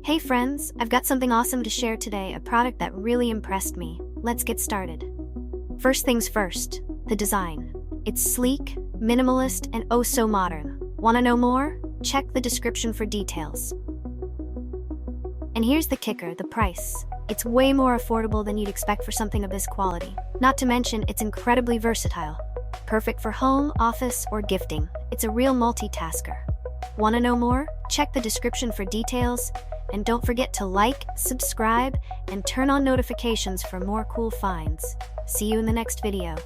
Hey friends, I've got something awesome to share today, a product that really impressed me. Let's get started. First things first, the design. It's sleek, minimalist, and oh so modern. Wanna know more? Check the description for details. And here's the kicker, the price. It's way more affordable than you'd expect for something of this quality. Not to mention, it's incredibly versatile. Perfect for home, office, or gifting. It's a real multitasker. Wanna know more? Check the description for details. And don't forget to like, subscribe, and turn on notifications for more cool finds. See you in the next video.